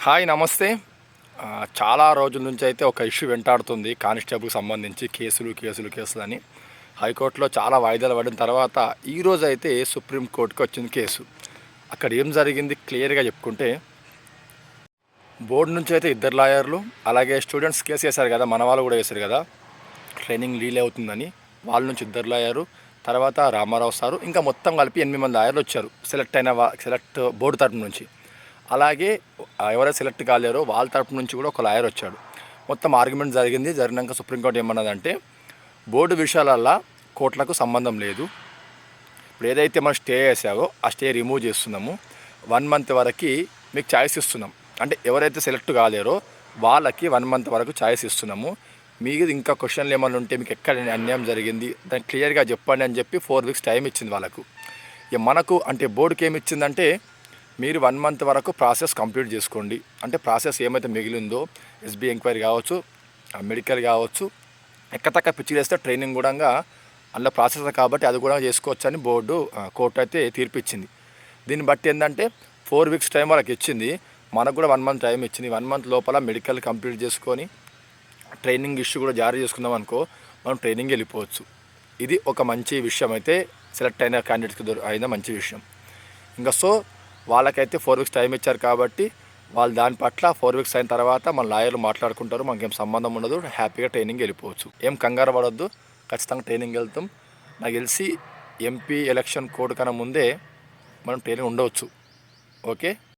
Hi నమస్తే. చాలా రోజుల నుంచి అయితే ఒక ఇష్యూ వెంటాడుతుంది కానిస్టేబుల్కి సంబంధించి కేసులని. హైకోర్టులో చాలా వాయిదాలు పడిన తర్వాత ఈరోజు అయితే సుప్రీంకోర్టుకి వచ్చింది కేసు. అక్కడ ఏం జరిగింది క్లియర్గా చెప్పుకుంటే, బోర్డు నుంచి అయితే 2 లాయర్లు, అలాగే స్టూడెంట్స్ కేసు వేశారు కదా, మన వాళ్ళు కూడా వేశారు కదా, ట్రైనింగ్ లీలే అవుతుందని. వాళ్ళ నుంచి 2 లాయరు, తర్వాత రామారావు సారు, ఇంకా మొత్తం కలిపి 8 మంది లాయర్లు వచ్చారు సెలెక్ట్ బోర్డు తరపు నుంచి. అలాగే ఎవరైతే సెలెక్ట్ కాలేరో వాళ్ళ తరపు నుంచి కూడా ఒక లాయర్ వచ్చాడు. మొత్తం ఆర్గ్యుమెంట్ జరిగినాక సుప్రీంకోర్టు ఏమన్నదంటే, బోర్డు విషయాలల్లో కోర్టులకు సంబంధం లేదు. ఇప్పుడు ఏదైతే మనం స్టే చేసావో ఆ స్టే రిమూవ్ చేస్తున్నాము. 1 మంత్ వరకు మీకు ఛాయిస్ ఇస్తున్నాం. అంటే ఎవరైతే సెలెక్ట్ కాలేరో వాళ్ళకి 1 మంత్ వరకు ఛాయిస్ ఇస్తున్నాము. మీకు ఇంకా క్వశ్చన్లు ఏమైనా ఉంటే, మీకు ఎక్కడ అన్యాయం జరిగింది దాన్ని క్లియర్గా చెప్పండి అని చెప్పి 4 వీక్స్ టైం ఇచ్చింది వాళ్ళకు. ఇక మనకు అంటే బోర్డుకి ఏమి ఇచ్చిందంటే, మీరు 1 మంత్ వరకు ప్రాసెస్ కంప్లీట్ చేసుకోండి. అంటే ప్రాసెస్ ఏమైతే మిగిలిందో, ఎస్బీ ఎంక్వైరీ కావచ్చు, మెడికల్ కావచ్చు, ఎక్కతక్క పిచ్చి చేస్తే ట్రైనింగ్ కూడా అందులో ప్రాసెస్ కాబట్టి అది కూడా చేసుకోవచ్చు అని కోర్టు అయితే తీర్పు ఇచ్చింది. దీన్ని బట్టి ఏంటంటే 4 వీక్స్ టైం వాళ్ళకి ఇచ్చింది, మనకు కూడా 1 మంత్ టైం ఇచ్చింది. 1 మంత్ లోపల మెడికల్ కంప్లీట్ చేసుకొని ట్రైనింగ్ ఇష్యూ కూడా జారీ చేసుకుందాం అనుకో, మనం ట్రైనింగ్ వెళ్ళిపోవచ్చు. ఇది ఒక మంచి విషయం అయితే సెలెక్ట్ అయిన క్యాండిడేట్స్కి అయిన మంచి విషయం. ఇంకా వాళ్ళకైతే 4 వీక్స్ టైం ఇచ్చారు కాబట్టి వాళ్ళు దాని పట్ల 4 వీక్స్ అయిన తర్వాత మన లాయర్లు మాట్లాడుకుంటారు. మనకేం సంబంధం ఉండదు, హ్యాపీగా ట్రైనింగ్ వెళ్ళిపోవచ్చు. ఏం కంగారు పడొద్దు, ఖచ్చితంగా ట్రైనింగ్ వెళ్తాం. నాకు తెలిసి ఎంపీ ఎలక్షన్ కోడ్ కన్నా ముందే మనం ట్రైనింగ్ ఉండవచ్చు. ఓకే.